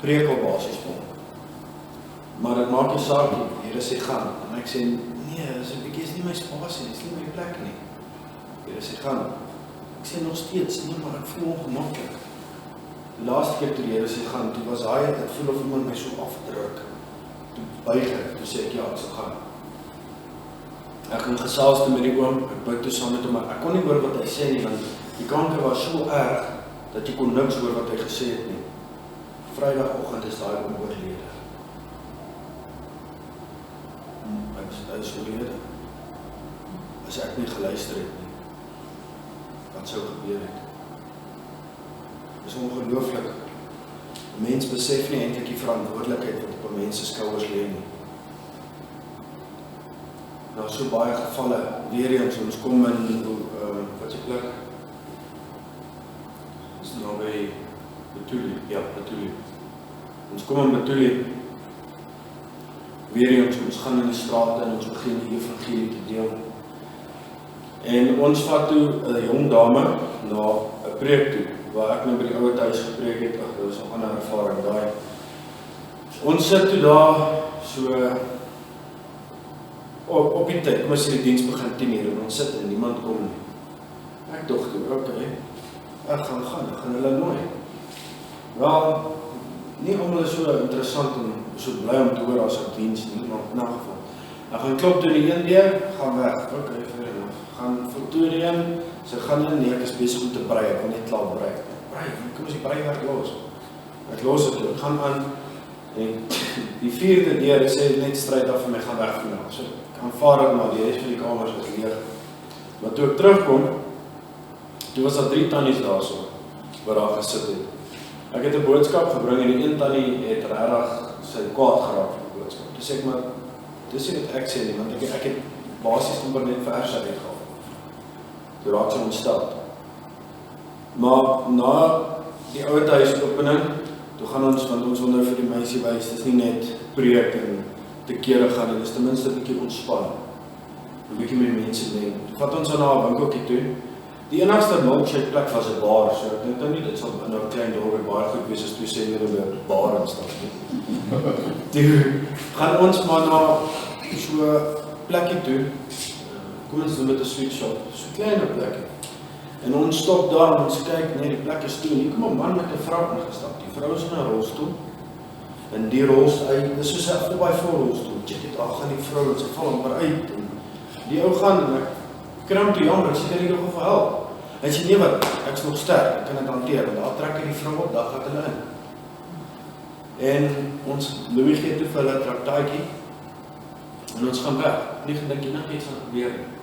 preek al basies vir hom. Maar dit maak nie saak nie, Here sê gaan. En ek sê, nee, is 'n bietjie is nie my spasie, dis nie my plek nie. Here sê gaan. Ek sê nog steeds, nee, maar ek voel ongemaklik. Die laaste keer toe die Here sê gaan, toe was hy, ek voel of iemand my so afdruk. Toe buig ek, toe sê ek, ja, ek sal gaan. Ek gaan gesels toe met die oom, ek bid toe saam met hom, maar ek kon nie hoor wat hy sê nie, want die kanker was so erg, dat jy kon niks hoor wat hy gesê het nie. Vrydagoggend is daai oom oorlede. Hy is oorlede. As ek nie geluister het nie, wat sou gebeur het? Dit is ongelooflik. 'n Mens besef nie eintlik die verantwoordelikheid wat op 'n mens se skouers lê nie. Daar is so baie gevalle, weer eens, ons kom in, wat se plek? Dis nou by Betuli, ja, Betuli. Ons kom in Betuli, weer eens, ons gaan in die strate en ons begin die evangelie te deel. En ons vat toe 'n jong dame na 'n preek toe, waar ek nou by die ouer huis gepreek het. Ag, dit was 'n ander ervaring daai. Ons sit toe daar so op die tyd, kom as die diens begin 10:00 en ons sit en niemand kom nie. Ek dog toe, okay, ek gaan hulle nooi. Wel, nie almal is so interessant en so bly om te hoor as ek diens nie, maar in 'n geval. Ek gaan klop toe die een deur, gaan weg. Okay, fair enough. Gaan Victoria, sy gaan in, nee, ek is besig om te brei, ek wil net klaar brei. Brei, kom as die breiwerk los. Ek los het toe, ek gaan aan, en die 4de deur, sê net stryd af vir my, gaan weg vandag. So, ek aanvaar het maar, die rest van die kamers was leeg. Maar toe ek terugkom, toe was daar 3 tannies daar so, waar daar gesit het. Ek het 'n boodskap gebring en die een tannie het regtig sy kwaad geraak vir die boodskap. Toe sê ek maar, dis nie wat ek sê nie, want ek het basies amper net verse uitgehaal. Toe raak sy ontstel. Maar na die ouer huisopening, toe gaan ons, want ons wil nou vir die meisie wys, dis nie net preek en te kere gaan, en dis ten minste 'n bietjie ontspan. 'n Bietjie met mense lê. Vat ons aan na 'n winkeltjie toe. Die enigste milkshake plek was 'n bar, so ek dink nou nie dit sal in 'n klein dorp baie goed wees as toe sê jy by 'n bar instap nie. Toe gaan ons maar na so 'n plekkie toe. Kom ons doen met 'n sweet shop, so 'n kleiner plekkie. En ons stop daar en ons kyk, nee, die plek is toe. En hier kom 'n man met 'n vrou ingestap. Die vrou is in 'n rolstoel. En die rolstoel, dis soos 'n afgebaai vol rolstoel. Check dit, gaan die vrou en sy val amper uit. En die ou gaan en ek kram toe jammer, ek sê kan ek nog vir help. Hy sê nee wat, ek's nog sterk, ek kan dit hanteer. En daar trek hy die vrou op, daar gaan hulle in. En ons Louis gee toe vir hulle 'n traktaatjie. En ons gaan weg. Nie gedink jy nog iets gaan gebeur nie.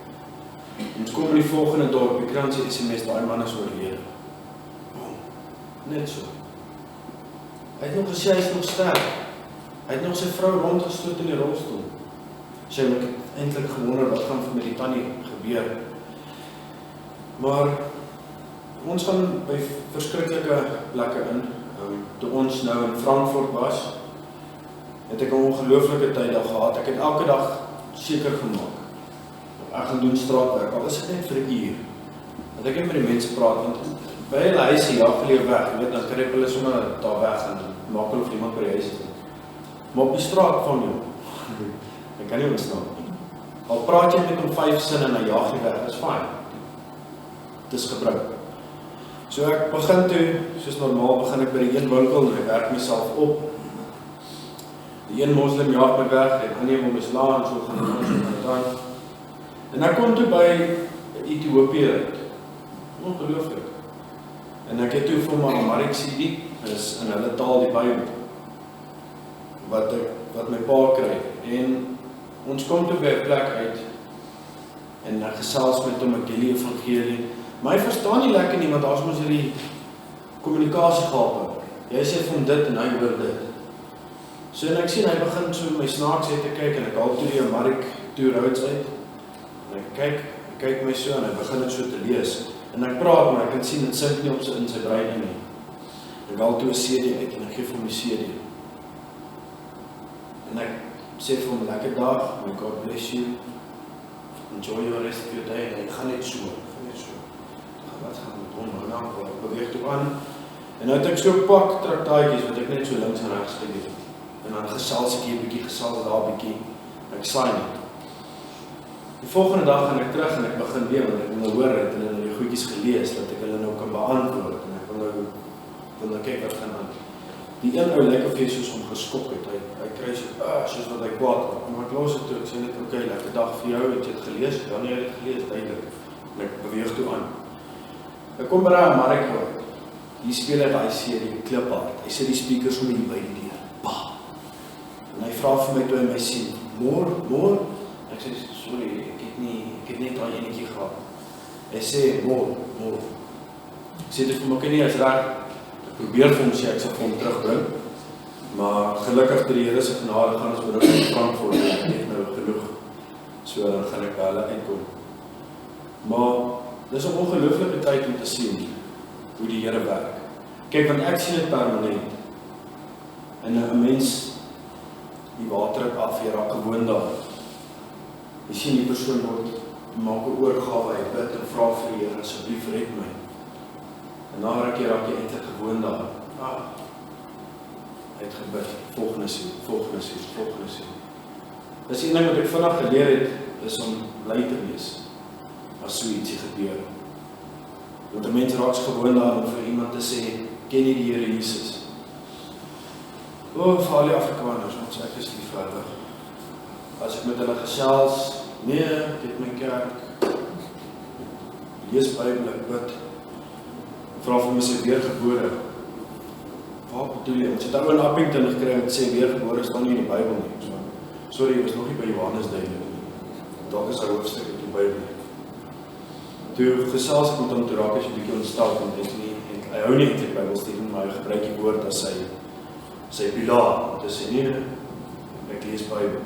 Ons kom in die volgende dorp, die krant sê SMS, daai man is oorlede. Net so. Hy het nog gesê, hy is nog sterk. Hy het nog sy vrou rondgestoot in die rolstoel. Sy het eintlik gewonder wat gaan met die tannie gebeur. Maar ons gaan by verskriklike plekke in. Toe ons nou in Frankfurt was, het ek 'n ongelooflike tyd daar gehad. Ek het elke dag seker gemaak. Ek gaan doen straatwerk, al is dit net vir 'n uur. Dat ek net met die mense praat, want by hulle huise jaag hulle weg, jy weet, dan kry hulle sommer daar weg en maak hulle of iemand by die huis is. Maar op die straat van jou, ek kan nie ontstaan. Al praat jy met hom 5 sinne en hy jaag jy weg, is fyn. Dit is gebruik. So ek begin toe, soos normaal, begin ek by die een winkel en ek werk myself op. Die een moslim jaag my weg, ek gaan nie om islam, so gaan ons dan. En ek kom toe by Ethiopië uit. Ongelooflik. En ek het toe vir my Amharic CD, is in hulle taal die Bybel, wat my pa kry. En ons kom toe by 'n plek uit, en ek gesels met hom, ek deel die evangelie. Maar hy verstaan nie lekker nie, want daar is mos hierdie kommunikasie gape. Jy sê vir hom dit en hy hoor dit. So en ek sien, hy begin so my snaaks uit te kyk, en ek haal toe die Amharic Two Roads uit. En ek kyk my so, en hy begin dit so te lees. En ek praat, maar ek kan sien, dit sink nie op in sy brein in nie. Ek haal toe 'n CD uit, en ek geef hom die CD. En ek sê vir hom, lekker dag, may God bless you, enjoy your rest of your day, en ek gaan net so. Wat gaan met hom, nou, ek beweeg toe aan, En nou het ek so 'n pak traktaatjies wat ek net so links en regs gedoen. En dan gesels ek hier 'n bietjie, gesels daar 'n bietjie. Ek saai net. Die volgende dag gaan ek terug en ek begin weer, want ek wil nou hoor, het hulle nou die goedjies gelees, dat ek hulle nou kan beantwoord. En ek wil nou kyk wat gaan aan. Die een ou lyk of hy soos hom geskok het. Hy kry so, soos wat hy kwaad word. Maar ek los het toe, ek sê net, oké, lekker dag vir jou, het jy het gelees? Ja, nee, het gelees, duidelik. En ek beweeg toe aan. Ek kom by daai mark uit. Hier speel hy daai serie Kliphard. Hy sit die speakers om hier by die deur. Bah! En hy vra vir my toe hy my sien, môre? Ek sê, sorry, ek het net daai enetjie gehad. Hy sê, môre. Ek sê dit vir my nie as reg. Ek probeer vir hom sê, ek sal vir hom terugbring. Maar gelukkig deur die Here se genade gaan ons middag in Frankfurt. Ek het nou genoeg. So dan gaan ek by hulle uitkom. Maar dis 'n ongelooflike tyd om te sien hoe die Here werk. Kyk, want ek sien dit permanent. En 'n mens die water af, jy raak gewoond daaraan. Jy sien die persoon maak 'n oorgawe, hy bid en vra vir die Here, asseblief red my. En na raak jy eintlik gewoond daaraan. Hy het gebid, volgende sien. Dis een ding wat ek vandag geleer het, is om bly te wees as so ietsie gebeur. Want 'n mens raak gewoond daaraan om vir iemand te sê, ken jy die Here Jesus? Vir al die Afrikaners, ons ek is lief vir hulle. As ek met hulle gesels, nee, ek het my kerk, lees Bybel, ek bid, vra vir my sê weergebore. Wat bedoel jy? Ons het daar in Appington gekry wat sê weergebore staan nie in die Bybel nie. Sorry, ek was nog nie by Johannes duidelik. Dalk is daar hoofstuk in die Bybel. Toe gesels ek met hom, toe raak ek 'n bietjie ontstel, want hy hou nie eintlik Bybelstudie, maar hy gebruik die woord as sy pilaar. Dit sê nee, ek lees Bybel.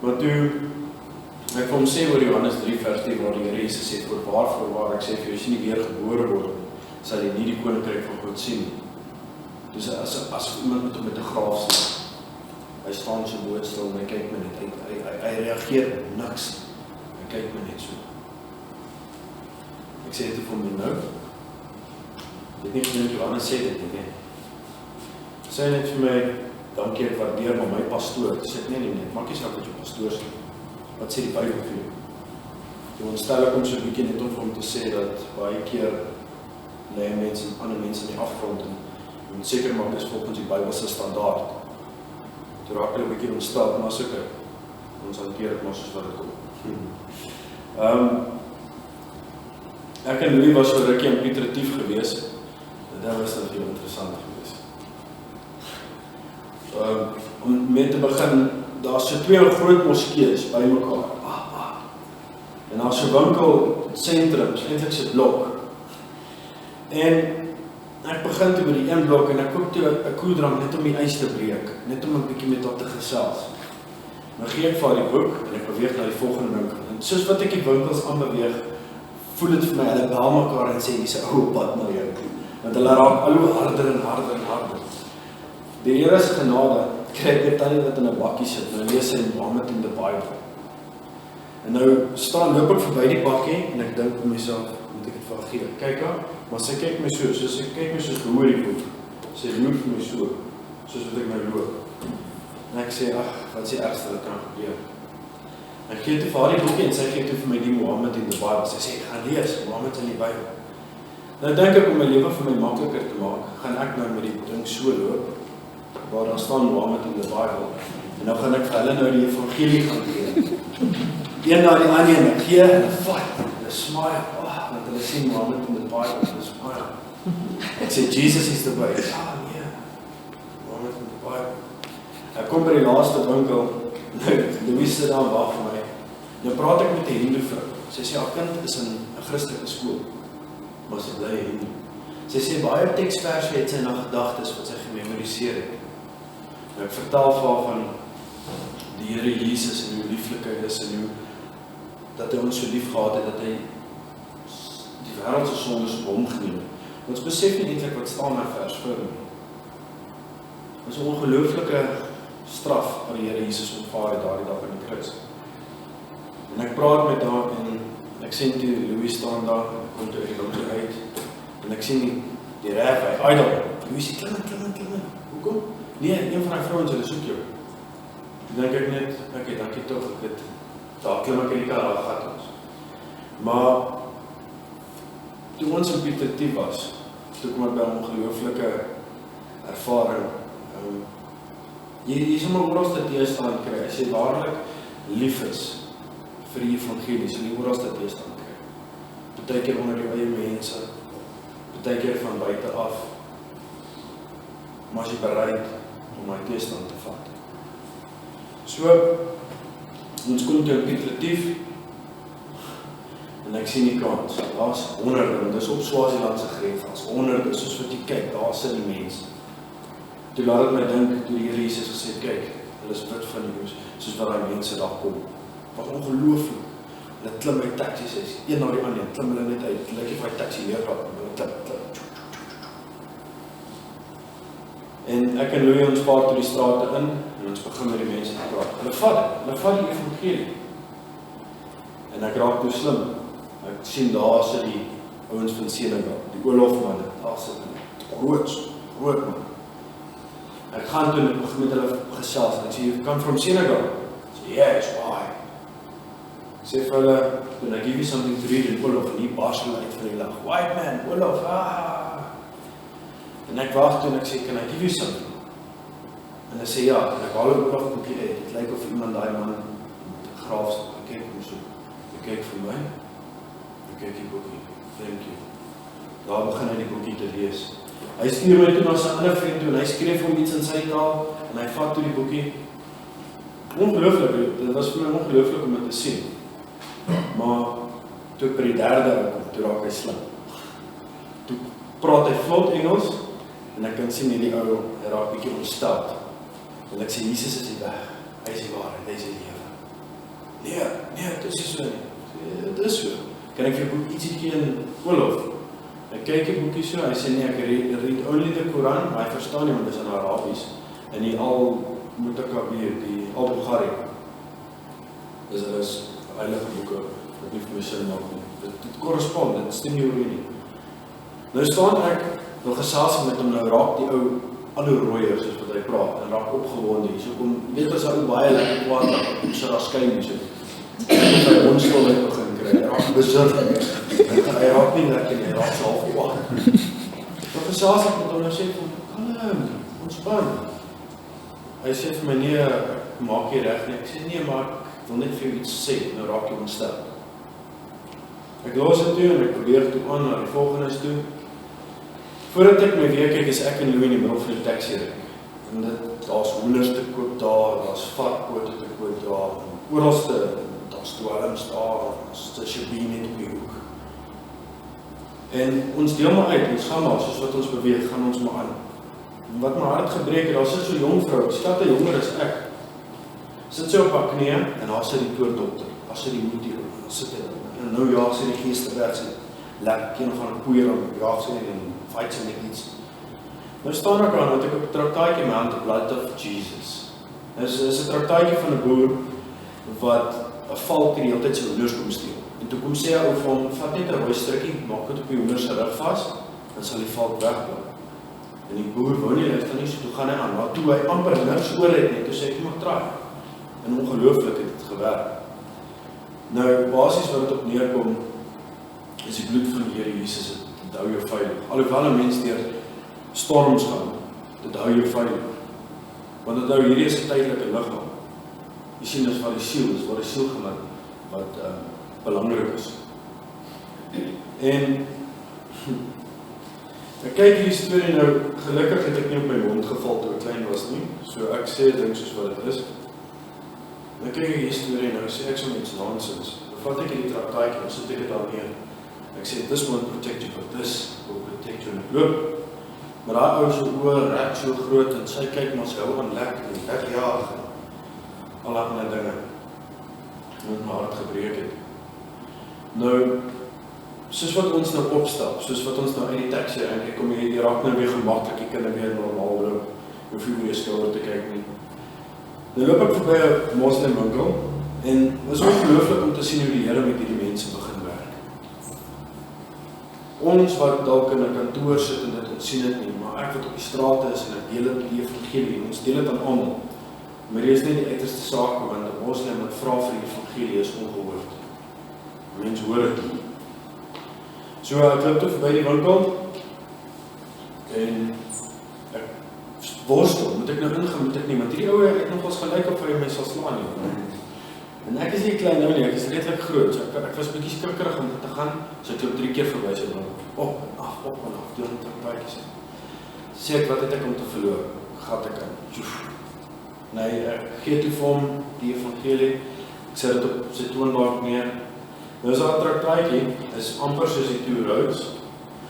Maar toe ek vir hom sê oor Johannes 3 vers 10 waar die Here Jesus sê, voorwaar, ek sê vir jou, as jy nie weer gebore word, sal jy nie die koninkryk van God sien nie. Dus as iemand met 'n graaf staan, hy staan so doodstil en hy kyk my net, hy reageer niks, hy kyk my net so. Ek sê dit vir hom nou, dit nie genoeg Johannes sê dit nie, sê net vir my, dankie ek waardeer, maar my pastoor, sê ek nee, maak nie saak wat jou pastoor sê, wat sê die Bybel vir jou? Toe ontstel ek hom so 'n bietjie net om vir hom te sê dat baie keer lê mense en ander mense in die afgrond en seker maak is volgens die Bybelse standaard. Toe raak hulle 'n bietjie ontstel, maar so kyk, ons hanteer dit maar soos wat dit kom. Ek en Louis was so rukkie in Piet Retief gewees, en dit was dan veel interessant gewees. Om mee te begin, daar is so 2 groot moskees by mekaar. En daar is so winkelsentrum, eintlik so blok. En ek begin toe by die een blok en ek koop toe 'n koeldrank net om die ys te breek, net om 'n bietjie met haar te gesels. Nou gee ek vir haar die boek en ek beweeg na die volgende winkel. En soos wat ek die winkels aanbeweeg, voel dit vir my, hulle bel mekaar en sê, dis 'n ou pad na jou. Want hulle raak al hoe harder en harder. Die Here se genade, kry ek net tannie wat in 'n bakkie sit, nou lees sy Mohammed in the Bible. En nou loop ek verby die bakkie en ek dink vir myself, moet ek dit vir haar gee? Kyk haar, maar sy kyk my so, sy kyk my soos gehoor die voet. Sy loop vir my so, soos wat ek nou loop. En ek sê, wat is die ergste wat kan gebeur? Ek gee toe vir haar die boekie en sy gee toe vir my die Mohammed in the Bible. Sy sê, ek gaan lees, Mohammed in die Bybel. Nou dink ek om my lewe vir my makliker te maak, gaan ek nou met die ding so loop, waar daar staan Mohammed in the Bible. En nou gaan ek vir hulle nou die evangelie gaan gee. Een na die ander en ek gee, en vat, hulle smile, want hulle sien Mohammed in the Bible, hulle smile. Ek sê, Jesus is the way. Nee, Mohammed in the Bible. Ek kom by die laaste winkel, Louis sit daar wag vir my. Nou praat ek met die Hindu vrou. Sy sê, haar kind is in 'n Christelike skool, maar sy bly Hindu. Sy sê, baie teksverse het sy na gedagtes wat sy gememoriseer het. En ek vertel vir haar van die Here Jesus en hoe lieflik hy is en hoe dat hy ons so lief gehad het, dat hy die wêreld se sondes op hom geneem het. Ons besef nie eintlik wat staan in vers voor nie. Dit is 'n ongelooflike straf wat die Here Jesus ontvaar het daardie dag aan die kruis. En ek praat met haar en ek sien toe Louis staan daar, ek kom toe uit en ek sien die rap, hy idol, wie is die klim. Hoekom? Nee, een van die vrouens, hulle soek jou. Dan denk ek net, okay, dankie toch, daar klim ek in die kar, daar gaat ons. Maar, toe ons in Piet Retief was, toe kom ek by 'n ongelooflike ervaring, jy sal maar ooralste teëstand kry, as jy waarlik lief is vir die evangelie, sal jy ooralste teëstand kry. Partykeer onder die eie mense, partykeer van buite af, maar as jy bereid om my teëstand te vat. So, ons kom toe in Piet Retief, en ek sien die kans, daar's honderde, dis op Swaziland se grens, daar's honderde, soos wat jy kyk, daar sit die mense. Toe laat het my dink, toe die Here Jesus gesê, kyk, hulle is wit van die nieuws, soos wat die mense daar kom. Wat ongelooflik. Hulle klim uit taxis, een na die ander, klim hulle net uit, lyk jy vir die taxi neerklap, hulle klim. En ek en Louis ons vaar toe die strate in, en ons begin met die mense te praat. Hulle vat die evangelie. En ek raak toe slim. Ek sien daar sit die ouens van Senegal, die oorlogmanne, daar sit hulle, groot man. Ek gaan toe en ek begin met hulle gesels, en ek sê, you come from Senegal? Ek sê, yes, why? Ek sê vir hulle, when I give you something to read in Wolof, en die bars hulle uit van die lag, white man, Wolof, En ek wacht toe en ek sê, can I give you something? En hy sê, ja, en ek haal een Wolof boekie uit, het lyk of iemand die man met die graaf sê, ek kyk hom so, ek kyk vir my, ek kyk die boekie, thank you. Daar begin hy die boekie te lees. Hy stuur my toe na sy ander vriend toe, en hy skryf hom iets in sy taal, en hy vat toe die boekie. Ongelooflik, dit was vir my ongelooflik om dit te sien. Maar, toe ek by die derde kom, toe raak hy slim. Toe praat hy vlot Engels, en ek kan sien die ou, hy raak bietjie ontsteld. En ek sê, Jesus is die weg, hy is die waarheid, hy is die lewe. Nee, dit is so nie. Dit is so. Kan ek vir jou boek ietsiekie in Wolof? Ek kyk die boekie so, hy sê nee, ek read only the Koran, maar hy verstaan nie, want dit is in Arabies. En die Al-Mutakabir, die Al-Bukhari, is heilige boeke, wat nie vir my sin maak nie. Dit korrespond, dit stem nie oor nie. Nou staan ek, nog gesels met hom, nou raak die ou, al hoe rooier, soos wat hy praat, en raak opgewonde, so kom, weet as hy baie lekker kwaad, en so daar skyn nie, so, en hy ondstil uit begin kry, hy raak bezig, hy raak nie lekker nie, hy raak so half kwaad. Nog gesels ek met hom, nou sê ek van, kalm, ontspan. Hy sê vir my, nee, ek maak jy reg nie, ek sê, nee, maar ek wil net vir jou iets sê, nou raak jy ontstel. Ek los het toe, en ek probeer toe aan, na die volgende toe. Voordat ek my weer kyk, is ek en Louis in die middel van die taxi ry. En daar's hoenders te koop daar, daar's varkpote te koop daar, oralste, daar's dwelms daar, daar's Shabie net op die hoek. En ons deel maar uit, ons gaan maar, soos wat ons beweeg, gaan ons maar aan. En wat my hart gebreek het, daar sit so jong vrou, skatte jonger as ek, sit so op haar knie, en daar sit die toordokter, daar sit die moed hier, daar sit hy, en nou jaag sy die geeste weg, sy lekker een van die poeier, en jaag sy en fight sy met iets. Nou staan ek aan, want ek op 'n traktaatjie my hand, the blood of Jesus. Dit is 'n traktaatjie van 'n boer, wat 'n valk die hele tyd sy hoenders kom steel. En toe kom sê hy ou vir hom, vat net 'n rooi strikkie, maak dit op die hoenders se rug vas, dan sal die valk wegbly. En die boer wou nie luister nie, so toe gaan hy aan, maar toe hy amper niks oor het nie, toe sê ek, jy mag draai. En ongelooflik het dit gewerk. Nou, basies wat dit op neerkom, is die bloed van die Here Jesus, dit hou jou veilig. Alhoewel 'n mens deur storms gaan, dit hou jou veilig. Want dit hou hierdie is 'n tydelike liggaam. Jy sien, dis wat die siel is, wat die siel gemaak, wat belangrik is. En ek kyk hierdie storie nou, gelukkig het ek nie op my mond geval toe ek klein was nie, so ek sê ding soos wat dit is. Dan kyk ek hierdie storie nou, sê ek so iets nonsens. Dan vat ek hierdie traktaatjie, dan sit ek dit al neer. Ek sê, this won't protect you, but this will protect you. En ek loop, maar daar ou so oor, rek so groot, en sy kyk maar sy hou aan lek, en wegjaag, en al die ander dinge, wat my hart gebreek het. Nou, soos wat ons nou opstap, soos wat ons nou in die taxi ry, ek kom hier, die raak nou weer gemaklik, ek kan nou weer normaal loop, hoef jy oor jy skouder te kyk nie. Nou loop ek verby 'n moslimwinkel, en het is ongelooflik om te sien hoe die Here met hierdie mense begin werk. Ons wat dalk in 'n kantoor sit en dit ons sien dit nie, maar ek wat op die straat is en ek deel dit die evangelie, ons deel dit aan almal. Maar hier is nie die uiterste sake, want 'n moslim wat vra vir die evangelie is ongehoord. Mense hoor dit nie. So ek loop toe verby die winkel en ek worstel, moet ek nou ingaan, moet ek nie, want hierdie ouwe het nogals gelyk op hy my sal slaan nie. En ek is nie klein nou nie, ek is redelik groot, so ek was 'n bietjie skrikkerig om te gaan, so ek loop 3 keer verby sy winkel, op en af, die ondertrekpaadjies. Sê ek, wat het ek om te verloor? Gat ek in, tjoef. Nee, ek gee toe vir hom die evangelie, ek sê dit op sy toonbank neer. Nou is daar 'n traktaatjie, is amper soos die Two Roads.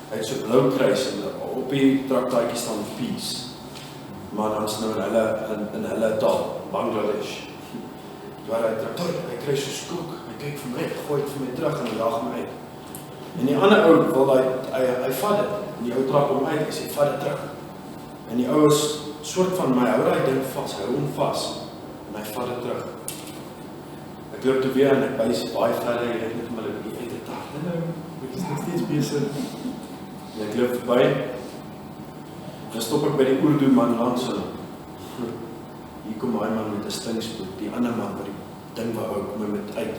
Hy het so blou kruis en op die traktaatjie staan peace. Maar dan is nou in hulle taal, Bangladesh. Waar hy traktaat, hy kry so skoek, hy kyk vir my, gooi dit vir my terug en hy lag my uit. En die ander ou wil hy vat dit, en die ou trap hom uit, hy sê, vat dit terug. En die ou is soort van my, hou hy ding vas, hou hom vas, en hy vat dit terug. Ek loop toe weer en ek wys baie verder, jy het net om hulle uit te taak. Ek is nog steeds besig. En ek loop verby, dan stop ek by die Urdu man langs hulle. Hier kom hy man met 'n slingspoed, die ander man wat die ding wou hou, kom hy met uit.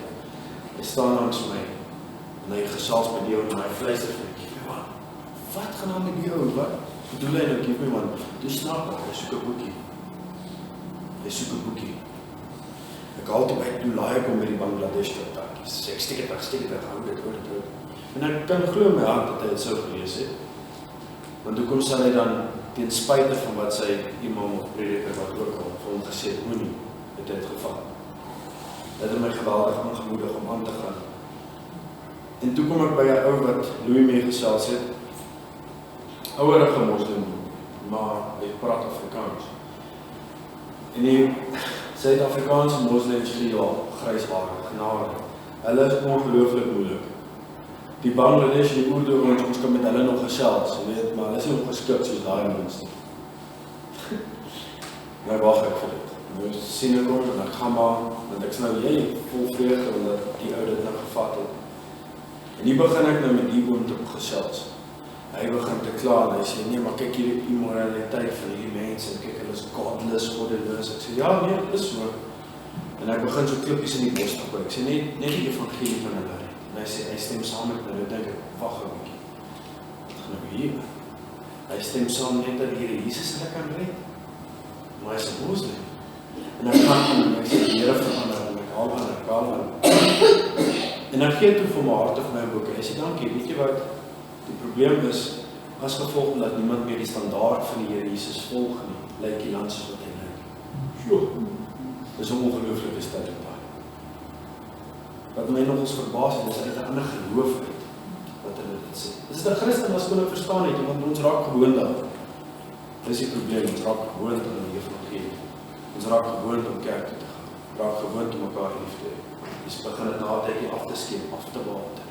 Hy staan langs my, en hy gesels met die ou, en hy fluister vir my, wat gaan aan met die ou, wat? Bedoel hy nou, give my man, toe snap ek, hy soek 'n boekie. Hy soek 'n boekie. Ek haal toe by, toe laai ek om met die Bangladesh traktaatjies. Sê ek steek het, hou dit. En ek kan glo my hart dat hy het so gelees het. Want hoekom sal hy dan, ten spyte van wat sy imam of prediker wat ook al vir hom gesê het, moenie, het hy het gevat. Dit het my geweldig aangemoedig om aan te gaan. En toe kom ek by 'n ou wat Louis mee gesels het, ouerige moslim, maar hy praat Afrikaans. En die Suid-Afrikaanse moslims gee grys hare, genade. Hulle is ongelooflik moeilik. Die Bangladesh en die Urdu, ons kan met hulle nog gesels, jy weet, maar hulle is nie opgeskik soos daai mense. Nou wag ek vir dit. Nou sien ek hom en ek gaan maar, want ek is nou vol vreugde omdat die ou dit nou gevat het. En hier begin ek nou met die oom te gesels. Hy begin te kla en hy sê, nee, maar kyk hier die immoraliteit van hierdie mense, en kyk, hulle is godless, godless. Ek sê, ja, nee, dit is so. En ek begin so klippies in die bos te gooi. Ek sê, net die evangelie van hulle red. En hy sê, hy stem saam met my, nou dink ek, wag 'n bietjie. Wat gaan nou hier? Hy stem saam net dat die Here Jesus hulle kan red. Maar hy is 'n moslim. En ek gaan en ek sê, die Here verander, en ek haal aan. En ek gee toe vir my hart of my boek, en hy sê, dankie, weet jy wat? Die probleem is, as gevolg dat niemand meer die standaard van die Here Jesus volg nie, lyk die land soos wat hy lyk. Dis 'n ongelooflike stelling daar. Wat my nog ons verbaas het, is uit 'n ander geloof uit, wat hulle dit sê. Dis 'n Christen as kon ek verstaan het, want ons raak gewoond daaraan. Dis die probleem, ons raak gewoond aan die evangelie. Ons raak gewoond om kerk toe te gaan, raak gewoond om mekaar lief te hê. Ons begin dit na 'n tydjie af te skeep, af te water.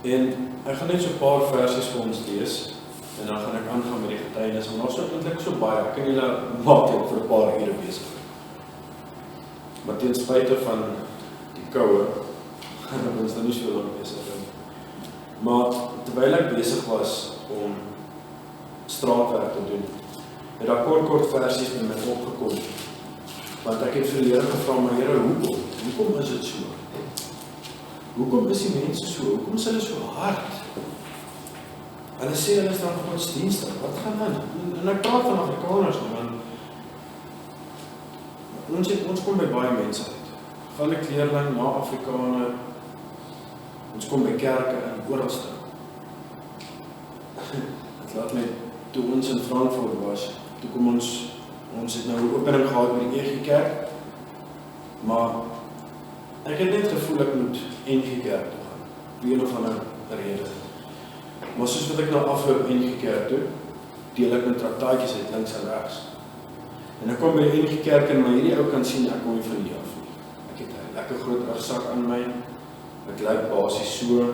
En ek gaan net so 'n paar versies vir ons lees, en dan gaan ek aangaan met die getuienis, want ons eintlik so baie, ek kan julle maak dit vir 'n paar ure besig. Maar ten spyte van die koue, gaan ons nou nie so lank besig wees. Maar terwyl ek besig was om straatwerk te doen, het daar kort versies met my opgekom. Want ek het vir die Here gevra, maar Here, hoekom is dit so? Hoekom is die mense so? Hoekom is hulle so hard? Hulle sê hulle is dan godsdienstig. Wat gaan aan? En ek praat van Afrikaners nou, want ons kom by baie mense uit. Van 'n kleerling na Afrikaner, ons kom by kerke en oralste. Het laat my, toe ons in Frankfurt was, toe kom ons het nou 'n opening gehad met die EG Kerk, maar ek het net gevoel ek moet NG Kerk toe gaan, vir een of ander rede. Maar soos wat ek nou afloop NG Kerk toe, deel ek met traktaatjies uit links en regs. En ek kom by die NG Kerk en maar hierdie ou kan sien, ek kom nie van hier af nie. Ek het 'n lekker groot rugsak aan my, ek lyk basies so,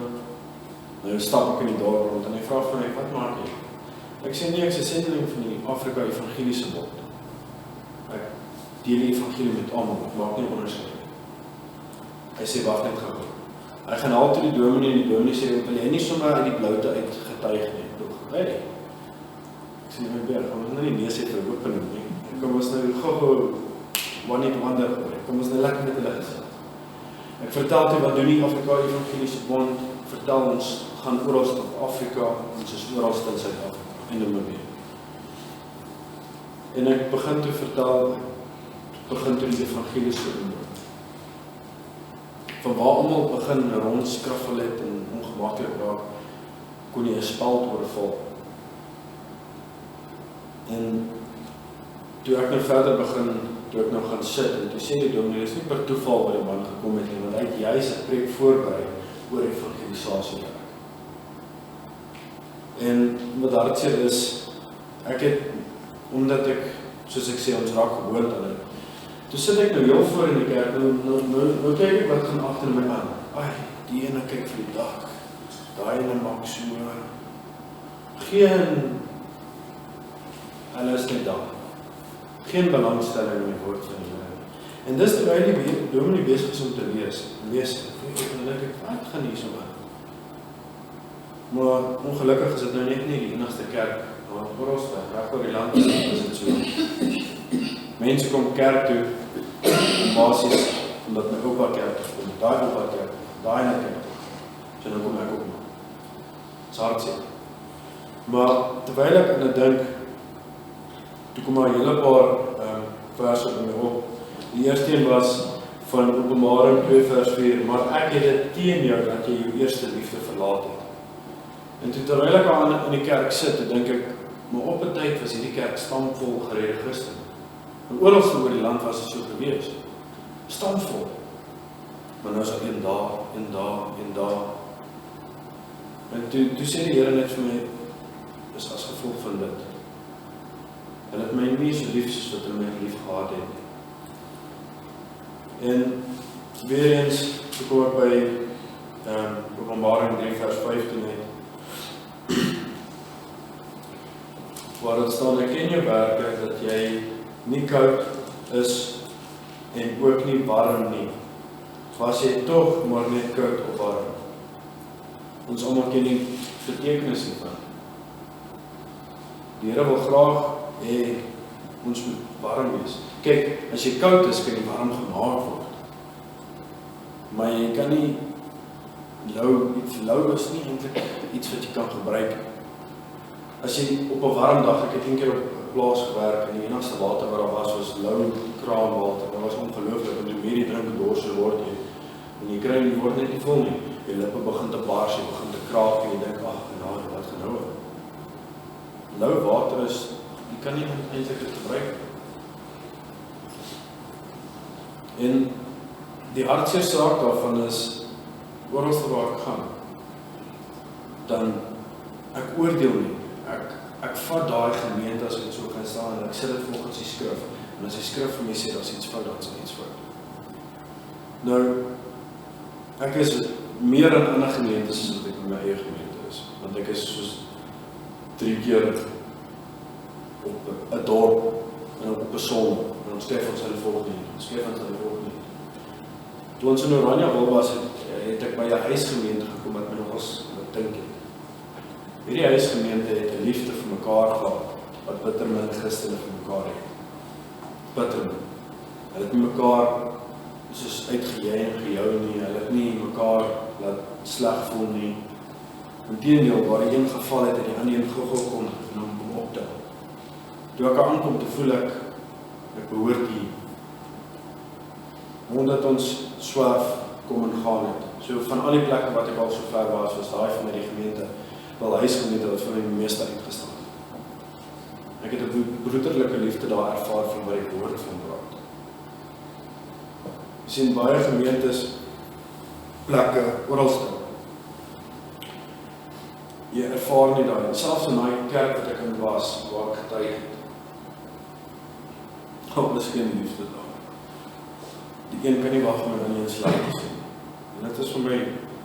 nou stap ek in die dorp rond en hy vra vir my, wat maak jy? Ek sê nee, ek is 'n sendeling van die Afrika Evangeliese Bond. Ek deel die evangelie met almal, ek maak nie onderskeid. Hy sê, wag net gou. Hy gaan haal toe die dominee en die dominee sê, wil jy nie sommer uit die bloute uit getuig nie, toch? Hey, ek sê my berg, kom ons nou nie nee sê vir opening nie, kom ons nou gou one niet ander gooi, kom ons nou lekker met hulle gesit. Ek vertel toe wat doen die Afrika Evangeliese Bond, vertel ons, gaan ooralst op Afrika, ons is ooralst in Suid-Afrika, en Namibië. En ek begin toe vertel, begin toe die Evangeliese Bond. Van waar almal begin rondskriffel het en ongemaklik raak, kon jy 'n speld oorval. En toe ek nou verder begin, toe ek nou gaan sit, en toe sê die dominee, dis nie per toeval by die man gekom het, en hy het juist 'n preek voorberei oor evangelisasie. En wat hartseer is, ek het, omdat ek, soos ek sê, ons raak gewoond aan dit, toe sit ek nou heel voor in die kerk, nou kyk ek wat gaan agter my aan. Ai, die ene kyk vir die dak, daai ene maak so, hulle is net daar. Geen belangstelling in die woord van die Here. En dis terwyl die dominee besig is om te lees, en dan dink ek, wat gaan hier so aan? Maar ongelukkig is dit nou net nie die enigste kerk, maar oralste, reg oor die land is dit so. Mense kom kerk toe, basies, omdat my opa kerk toe kom, daai opa kerk, daai na kerk toe. So nou kom ek ook maar. Dis hartseer. Maar terwyl ek in 'n dink, toe kom maar 'n hele paar verse in my op. Die eerste een was van Openbaring 2 vers 4, maar ek het dit teen jou dat jy jou eerste liefde verlaat het. En toe terwyl ek aan in die kerk sit, dink ek, maar op 'n tyd was hierdie kerk stampvol geredde Christene. En oralste oor die land was dit so gewees. Stampvol. Maar nou is daar een daar. En toe sê die Here net vir my, is as gevolg van dit. Hulle het my nie so lief soos wat hulle my lief gehad het. En weer eens, toe kom ek by Openbaring 3 vers 15 uit, waar het staan, ek ken jou werke, dat jy nie koud is en ook nie warm nie. Was jy tog maar net koud of warm. Ons almal ken die betekenis hiervan. Die Here wil graag hê ons moet warm wees. Kyk, as jy koud is, kan jy warm gemaak word. Maar jy kan nie lou is nie eintlik iets wat jy kan gebruik. As jy op 'n warm dag, ek het een keer op 'n plaas gewerk en die enigste water wat daar was lou kraanwater. Dit was ongelooflik, want hoe meer jy drink, hoe dorser word jy. En jy kry nie word net nie vol nie. Jy lippe begin te bars, jy begin te kraak en jy dink, ag, genade, wat gaan nou? Lou water is, jy kan nie eintlik dit gebruik. En die hartseer saak daarvan is, oralste waar ek gaan, dan ek oordeel nie. Ek vat daai gemeente as ek so kan staan en ek sit dit volgens die skrif. En as die skrif vir my sê daar's iets fout, dan is iets fout. Nou, ek is meer in ander gemeentes as wat ek in my eie gemeente is. Want ek is soos 3 keer op 'n dorp en op 'n son. En ons skryf ons hulle volg nie. Toe ons in Oranjewil was, het ek by 'n huisgemeente gekom wat my nogals dink het. Hierdie huisgemeente het 'n liefde vir mekaar gehad, wat bitter min Christene vir mekaar het. Bitter min. Hulle het nie mekaar soos uitgejou en gejou nie, hulle het nie mekaar laat sleg voel nie. Inteendeel, waar die een geval het en die ander een gou kom en hom optel. Toe ek aankom, te voel ek behoort hier. Omdat ons swerf kom en gaan het. So van al die plekke wat ek al so ver was daai van my die gemeente, wel huisgemeente wat vir my die meeste uitgestaan het. Ek het 'n broederlike liefde daar ervaar van wat die woord van praat. Jy sien baie gemeentes, plekke, oralste. Jy ervaar nie daai, selfs in daai kerk wat ek in was, waar ek getuig het. Dis geen liefde daar. Die een kan nie wag om in die slaap te sien. En dit is vir my,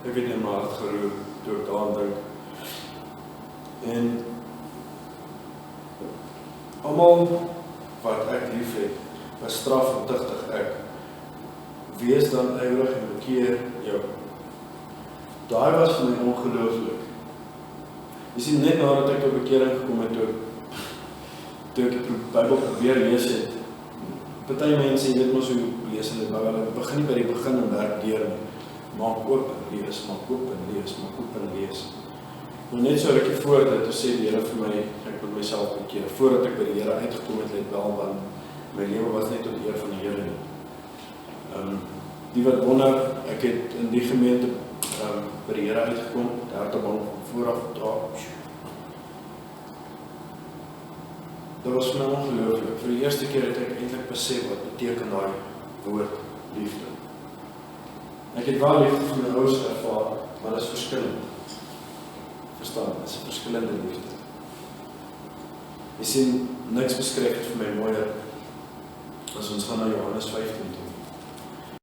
ek weet nie, maar het geroer, toe ek daaraan dink. En almal wat ek lief het, bestraf en tigtig ek. Wees dan ywerig en bekeer jou. Daai was vir my ongelooflik. Jy sien, net nadat ek op bekering gekom het, toe ek die Bybel probeer lees het, party mense, jy weet mos hoe lees hulle Bybel, hulle begin nie by die begin en werk deur nie. Maak oop en lees, maak oop en lees, maak oop en lees. Nou net so rukkie voor dit, toe sê die Here vir my, ek moet myself bekeer, voordat ek by die Here uitgekom het, let wel, want my lewe was net tot eer van die Here nie. Die wat wonder, ek het in die gemeente by die Here uitgekom, daar te bang vooraf draag. Dat was vir my ongelooflik. Vir die eerste keer het ek eintlik besef wat beteken daai woord liefde. Ek het wel liefde van my ouers ervaar, maar dit is verskillend. Verstaan, dit is 'n verskillende liefde. Jy sien, niks beskryf het vir my mooier as ons gaan na Johannes 15 toe.